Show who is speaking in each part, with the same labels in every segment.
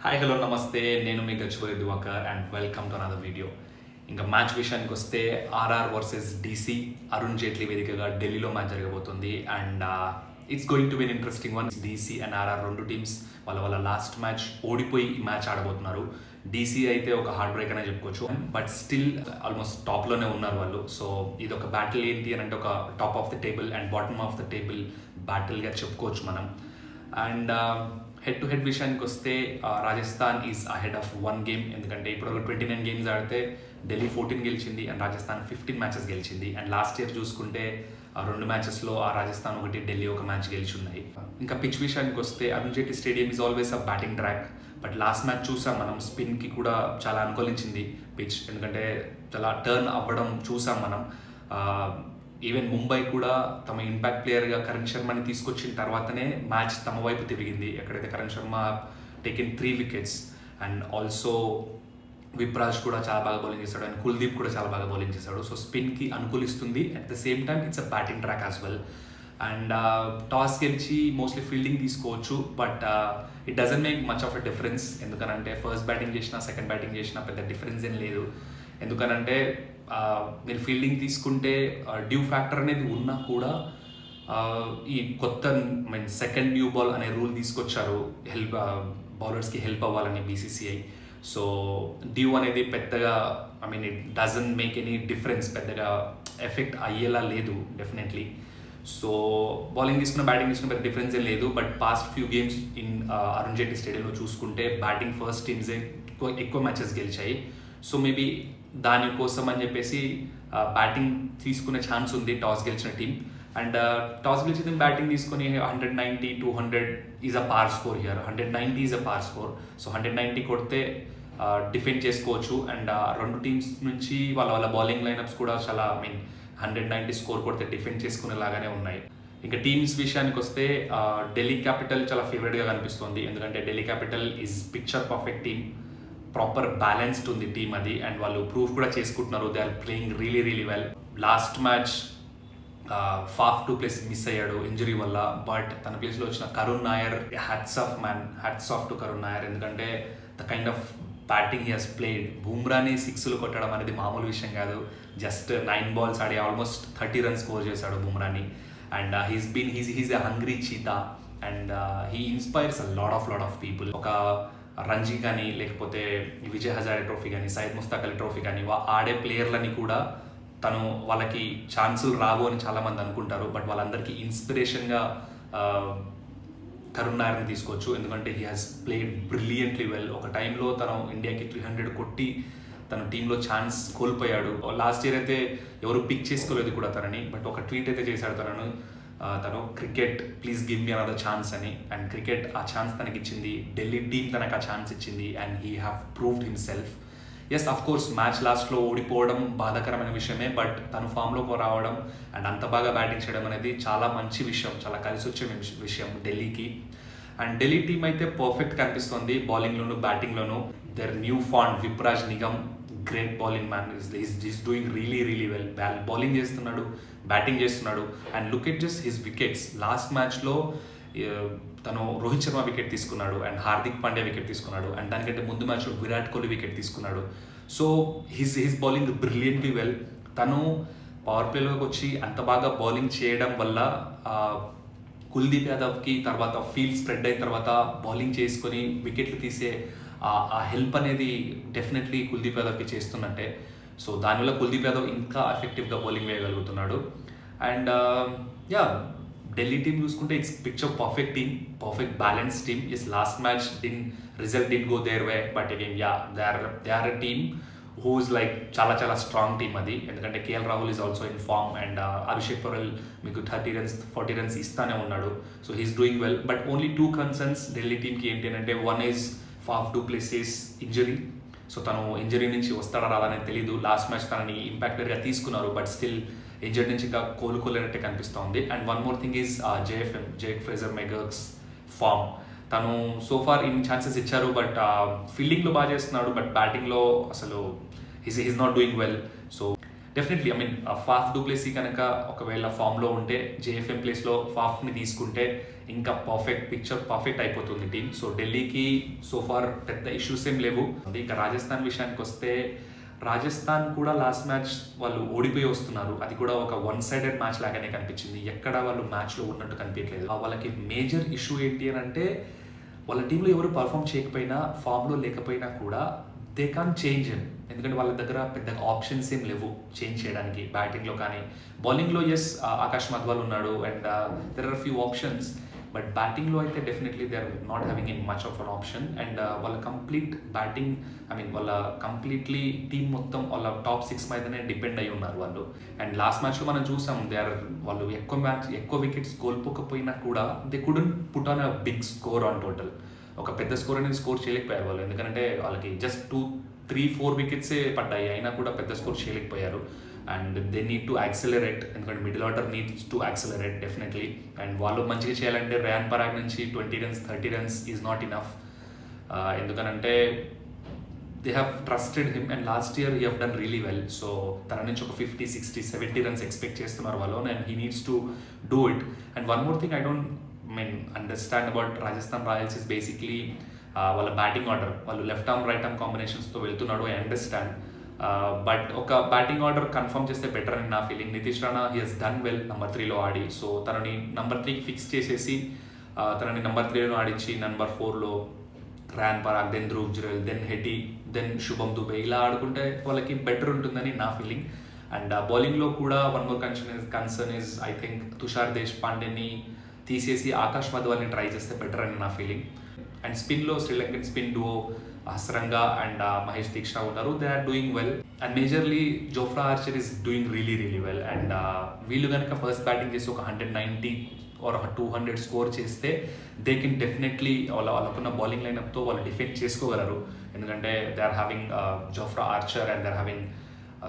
Speaker 1: Hi hello నమస్తే, నేను మీ Gachibowli Divakar and welcome to another video. ఇంకా మ్యాచ్ విషయానికి వస్తే RR versus DC Arun Jaitley వేదికగా ఢిల్లీలో మ్యాచ్ జరగబోతుంది and it's going to be interesting one. DC and RR రెండు టీమ్స్ వాళ్ళ లాస్ట్ మ్యాచ్ ఓడిపోయి ఈ మ్యాచ్ ఆడబోతున్నారు. డీసీ అయితే ఒక హార్ట్ బ్రేక్ అనే చెప్పుకోవచ్చు, బట్ స్టిల్ ఆల్మోస్ట్ టాప్లోనే ఉన్నారు వాళ్ళు. సో ఇది ఒక బ్యాటిల్ ఏంటి అని అంటే ఒక top of the table and bottom of the table బ్యాటిల్గా చెప్పుకోవచ్చు మనం. అండ్ హెడ్ టు హెడ్ విషయానికి వస్తే Rajasthan is ahead of 1 game. ఎందుకంటే ఇప్పుడు 29 గేమ్స్ ఆడితే ఢిల్లీ 14 గెలిచింది అండ్ రాజస్థాన్ 15 మ్యాచెస్ గెలిచింది. అండ్ లాస్ట్ ఇయర్ చూసుకుంటే 2 మ్యాచెస్లో ఆ రాజస్థాన్ ఒకటి, ఢిల్లీ ఒక మ్యాచ్ గెలిచి ఉన్నాయి. ఇంకా పిచ్ విషయానికి వస్తే Arun Jaitley stadium is always a batting track. But last match చూసాం మనం, స్పిన్కి కూడా చాలా అనుకూలించింది పిచ్, ఎందుకంటే చాలా టర్న్ అవ్వడం చూసాం మనం. ఈవెన్ ముంబై కూడా తమ ఇంపాక్ట్ ప్లేయర్గా కరణ్ శర్మని తీసుకొచ్చిన తర్వాతనే మ్యాచ్ తమ వైపు తిరిగింది. ఎక్కడైతే Karan Sharma taken 3 wickets and also Vipraj కూడా చాలా బాగా బౌలింగ్ చేశాడు అండ్ కుల్దీప్ కూడా చాలా బాగా బౌలింగ్ చేశాడు. సో స్పిన్కి అనుకూలిస్తుంది, at the same time it's a batting track as well. And toss గెలిచి మోస్ట్లీ ఫీల్డింగ్ తీసుకోవచ్చు, but it doesn't make much of a difference. ఎందుకనంటే ఫస్ట్ బ్యాటింగ్ చేసినా సెకండ్ బ్యాటింగ్ చేసినా పెద్ద డిఫరెన్స్ ఏం లేదు. ఎందుకనంటే మీరు ఫీల్డింగ్ తీసుకుంటే డ్యూ ఫ్యాక్టర్ అనేది ఉన్నా కూడా ఈ కొత్త సెకండ్ న్యూ బాల్ అనే రూల్ తీసుకొచ్చారు బౌలర్స్కి హెల్ప్ అవ్వాలని బీసీసీఐ. సో డ్యూ అనేది పెద్దగా it doesn't make any difference, పెద్దగా ఎఫెక్ట్ అయ్యేలా లేదు డెఫినెట్లీ. సో బౌలింగ్ తీసుకున్న బ్యాటింగ్ తీసుకున్న పెద్ద డిఫరెన్స్ ఏం లేదు. But past few games in Arun Jaitley స్టేడియంలో చూసుకుంటే బ్యాటింగ్ ఫస్ట్ టీమ్సే ఎక్కువ మ్యాచెస్ గెలిచాయి. సో మేబీ దానికోసం అని చెప్పేసి బ్యాటింగ్ తీసుకునే ఛాన్స్ ఉంది టాస్ గెలిచిన టీం. అండ్ టాస్ గెలిచిన టీం బ్యాటింగ్ తీసుకొని 190, 200 ఈజ్ అ పార్ స్కోర్ హియర్. 190 ఈజ్ అ పార్ స్కోర్. సో 190 కొడితే డిఫెండ్ చేసుకోవచ్చు. అండ్ రెండు టీమ్స్ నుంచి వాళ్ళ బౌలింగ్ లైనప్స్ కూడా చాలా 190 స్కోర్ కొడితే డిఫెండ్ చేసుకునేలాగానే ఉన్నాయి. ఇంకా టీమ్స్ విషయానికి వస్తే ఢిల్లీ క్యాపిటల్ చాలా ఫేవరెట్గా కనిపిస్తుంది. ఎందుకంటే Delhi Capital is picture perfect team, proper balanced ఉంది టీమ్ అది. అండ్ వాళ్ళు ప్రూఫ్ కూడా చేసుకుంటున్నారు, they are playing really really well. Last match Faf టు ప్లేస్ మిస్ అయ్యాడు ఇంజరీ వల్ల, బట్ తన ప్లేస్లో వచ్చిన Karun Nair, hats off to Karun Nair. ఎందుకంటే the kind of batting he has played. బుమ్రాని 6లు కొట్టడం అనేది మామూలు విషయం కాదు. జస్ట్ 9 balls ఆడి ఆల్మోస్ట్ 30 runs స్కోర్ చేశాడు బుమ్రాని. And he's a hungry cheetah and he inspires a lot of people. ఒక రంజీ కానీ, లేకపోతే విజయ్ హజారే ట్రోఫీ కానీ, సయ్యద్ ముస్తాక్ అలీ ట్రోఫీ కానీ ఆడే ప్లేయర్లని కూడా తను వాళ్ళకి ఛాన్సులు రావు అని చాలామంది అనుకుంటారు. బట్ వాళ్ళందరికీ ఇన్స్పిరేషన్గా కరుణ్ నాయర్ని తీసుకోవచ్చు. ఎందుకంటే he has played brilliantly well. ఒక టైంలో తను ఇండియాకి 300 కొట్టి తన టీంలో ఛాన్స్ కోల్పోయాడు. లాస్ట్ ఇయర్ అయితే ఎవరు పిక్ చేసుకోలేదు కూడా తనని, బట్ ఒక ట్వీట్ అయితే చేశాడు తను cricket please give me another chance అని. అండ్ క్రికెట్ ఆ ఛాన్స్ తనకి ఇచ్చింది, ఢిల్లీ టీమ్ తనకు ఆ ఛాన్స్ ఇచ్చింది and he have proved himself. Yes, of course match లాస్ట్లో ఓడిపోవడం బాధాకరమైన విషయమే, బట్ తను ఫామ్లోకి రావడం అండ్ అంత బాగా బ్యాటింగ్ చేయడం అనేది చాలా మంచి విషయం, చాలా కలిసి వచ్చే విషయం ఢిల్లీకి. అండ్ ఢిల్లీ టీం అయితే పర్ఫెక్ట్ కనిపిస్తుంది బౌలింగ్లోను బ్యాటింగ్లోను. Their new found Vipraj Nigam, great bowling man, is doing really well. Bowling చేస్తున్నాడు, బ్యాటింగ్ చేస్తున్నాడు. And look at just his wickets. Last మ్యాచ్లో తను రోహిత్ శర్మ వికెట్ తీసుకున్నాడు అండ్ హార్దిక్ పాండ్యా వికెట్ తీసుకున్నాడు. అండ్ దానికంటే ముందు మ్యాచ్లో విరాట్ కోహ్లీ వికెట్ తీసుకున్నాడు. So his bowling brilliantly well. తను పవర్ ప్లేలోకి వచ్చి అంత బాగా బౌలింగ్ చేయడం వల్ల కుల్దీప్ యాదవ్కి తర్వాత ఫీల్డ్ స్ప్రెడ్ అయిన తర్వాత బౌలింగ్ చేసుకొని వికెట్లు తీసే ఆ హెల్ప్ అనేది డెఫినెట్లీ కుల్దీప్ యాదవ్కి చేస్తున్నట్టే. సో దానివల్ల కుల్దీప్ యాదవ్ ఇంకా ఎఫెక్టివ్గా బౌలింగ్ వేయగలుగుతున్నాడు. అండ్ ఢిల్లీ టీమ్ చూసుకుంటే it's picture perfect team, perfect balance team. Yes, last match result the go their way, but again they are a team who is like చాలా స్ట్రాంగ్ టీమ్ అది. ఎందుకంటే KL Rahul is also in form and Abhishek Patel మీకు 30 runs 40 runs ఇస్తానే ఉన్నాడు. So he's doing well. But only 2 concerns Delhi టీమ్కి ఏంటి అంటే, one is Faf do places injury. So తను ఇంజరీ నుంచి వస్తాడా రాదా అనేది తెలీదు. లాస్ట్ మ్యాచ్ తనని ఇంపాక్ట్ ప్లేయర్గా తీసుకున్నారు, బట్ స్టిల్ ఇంజరీ నుంచి ఇంకా కోలుకోలేనట్టే కనిపిస్తూ ఉంది. And one more thing is Jake Fraser McGurk's form. తను సోఫార్ ఇన్ ఛాన్సెస్ ఇచ్చారు, బట్ ఫీల్డింగ్లో బాగా చేస్తున్నాడు, బట్ బ్యాటింగ్లో అసలు he's not doing well. So definitely I mean Faf du Plessis కనుక ఒకవేళ ఫామ్లో ఉంటే జేఎఫ్ఎం ప్లేస్లో ఫాఫ్ని తీసుకుంటే ఇంకా పర్ఫెక్ట్ అయిపోతుంది టీం. సో ఢిల్లీకి సోఫార్ పెద్ద ఇష్యూస్ ఏం లేవు. ఇక రాజస్థాన్ విషయానికి వస్తే రాజస్థాన్ కూడా లాస్ట్ మ్యాచ్ వాళ్ళు ఓడిపోయి వస్తున్నారు. అది కూడా ఒక వన్ సైడెడ్ మ్యాచ్ లాగానే కనిపించింది. ఎక్కడ వాళ్ళు మ్యాచ్లో ఉన్నట్టు కనిపించలేదు. వాళ్ళకి మేజర్ ఇష్యూ ఏంటి అని అంటే వాళ్ళ టీంలో ఎవరు పర్ఫామ్ చేయకపోయినా ఫామ్లో లేకపోయినా కూడా దే కాన్ చేంజ్ హిమ్. ఎందుకంటే వాళ్ళ దగ్గర పెద్ద ఆప్షన్స్ ఏం లేవు చేంజ్ చేయడానికి. బ్యాటింగ్లో కానీ బౌలింగ్లో ఆకాష్ మధ్వాల్ ఉన్నాడు and there are few options. But బ్యాటింగ్లో అయితే definitely they are not having in much of an option. And వాళ్ళ కంప్లీట్ బ్యాటింగ్ వాళ్ళ కంప్లీట్లీ టీమ్ మొత్తం వాళ్ళ టాప్ 6 మీదనే డిపెండ్ అయి ఉన్నారు వాళ్ళు. అండ్ లాస్ట్ మ్యాచ్లో మనం చూసాం వాళ్ళు ఎక్కువ వికెట్స్ కోల్పోకపోయినా కూడా they couldn't put on a big score on total. ఒక పెద్ద స్కోర్ అనేది స్కోర్ చేయలేకపోయారు వాళ్ళు. ఎందుకంటే వాళ్ళకి జస్ట్ 2-3-4 వికెట్సే పడ్డాయి, అయినా కూడా పెద్ద స్కోర్ చేయలేకపోయారు. And they need to accelerate, ఎందుకంటే middle order needs to accelerate definitely. And వాళ్ళు మంచిగా చేయాలంటే రియాన్ పరాగ్ నుంచి 20 runs 30 runs is not enough. ఎందుకనంటే they have trusted him and last year he have done really well. So తన నుంచి ఒక 50, 60, 70 runs expect చేస్తున్నారు వాళ్ళు. And he needs to do it. And one more thing I don't understand about Rajasthan Royals is basically వాళ్ళ batting order. వాళ్ళు left arm right arm కాంబినేషన్స్తో వెళ్తున్నాడు, I understand. But ఒక బ్యాటింగ్ ఆర్డర్ కన్ఫర్మ్ చేస్తే better అని నా feeling. Nitish Rana he has done well number 3లో ఆడి. సో తనని నెంబర్ 3కి ఫిక్స్ చేసేసి తనని నెంబర్ 3లో ఆడించి నెంబర్ 4లో Riyan Parag, then Dhruv Jurel, then హెటీ, then శుభం దుబే ఇలా ఆడుకుంటే వాళ్ళకి బెటర్ ఉంటుందని నా ఫీలింగ్. అండ్ బౌలింగ్లో కూడా one more concern is I think Tushar దేశ్పాండేని తీసేసి ఆకాష్ మధ్వాల్ని ట్రై చేస్తే బెటర్ అని నా ఫీలింగ్. అండ్ స్పిన్లో Sri Lankan spin duo Hasaranga and Mahesh Theekshana ఉన్నారు. They are doing well. And majorly Jofra Archer is doing really well. And వీళ్ళు కనుక ఫస్ట్ బ్యాటింగ్ చేసి ఒక 190 or 200 స్కోర్ చేస్తే దే కెన్ డెఫినెట్లీ వాళ్ళకున్న బౌలింగ్ లైనప్తో వాళ్ళు డిఫెండ్ చేసుకోగలరు. ఎందుకంటే they are having Jofra Archer and they are having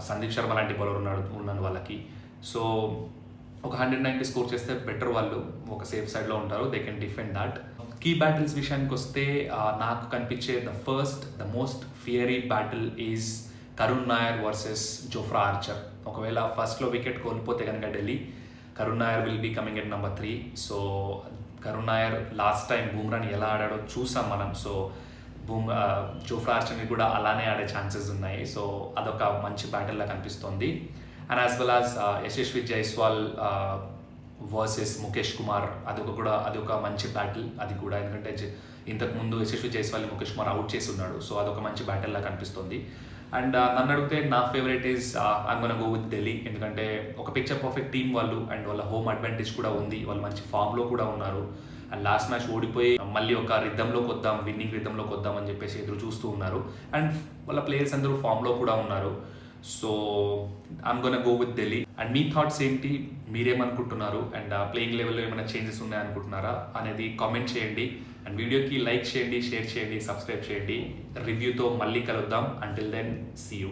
Speaker 1: Sandeep Sharma లాంటి బౌలర్ ఉన్నాడు వాళ్ళకి. సో ఒక 190 స్కోర్ చేస్తే బెటర్, వాళ్ళు ఒక సేఫ్ సైడ్లో ఉంటారు, they can defend that. Key battles విషయానికి వస్తే నాకు కనిపించే the most fiery battle is Karun Nair versus Jofra Archer. ఒకవేళ ఫస్ట్లో వికెట్ కోల్పోతే కనుక Delhi, Karun Nair will be coming at number 3. So Karun Nair last time బూమ్రాని ఎలా ఆడాడో చూసాం మనం. సో జోఫ్రా ఆర్చర్ని కూడా అలానే ఆడే ఛాన్సెస్ ఉన్నాయి. సో అదొక మంచి బ్యాటిల్లా కనిపిస్తోంది. And as well as Yashasvi Jaiswal versus Mukesh Kumar, అదొక మంచి బ్యాటిల్ అది కూడా. ఎందుకంటే ఇంతకుముందు యశస్వి జైస్వాల్ని ముఖేష్ కుమార్ అవుట్ చేసి ఉన్నాడు. సో అదొక మంచి బ్యాటిల్లా కనిపిస్తుంది. అండ్ నన్ను అడిగితే నా favourite is I'm gonna go with Delhi. ఎందుకంటే ఒక పిక్చర్ పర్ఫెక్ట్ టీం వాళ్ళు, అండ్ వాళ్ళ హోమ్ అడ్వాంటేజ్ కూడా ఉంది, వాళ్ళు మంచి ఫామ్లో కూడా ఉన్నారు. అండ్ లాస్ట్ మ్యాచ్ ఓడిపోయి మళ్ళీ ఒక రిథంలోకి వద్దాం, విన్నింగ్ రిథంలోకి వద్దాం అని చెప్పేసి ఎదురు చూస్తూ ఉన్నారు. అండ్ వాళ్ళ ప్లేయర్స్ అందరూ ఫామ్లో కూడా ఉన్నారు. So I'm gonna go with Delhi. And me thoughts ఏంటి, మీరేమనుకుంటున్నారు? అండ్ ప్లేయింగ్ లెవెల్లో ఏమైనా చేంజెస్ ఉన్నాయనుకుంటున్నారా అనేది కామెంట్ చేయండి. అండ్ వీడియోకి లైక్ చేయండి, షేర్ చేయండి, సబ్స్క్రైబ్ చేయండి. రివ్యూతో మళ్ళీ కలుద్దాం. Until then see you.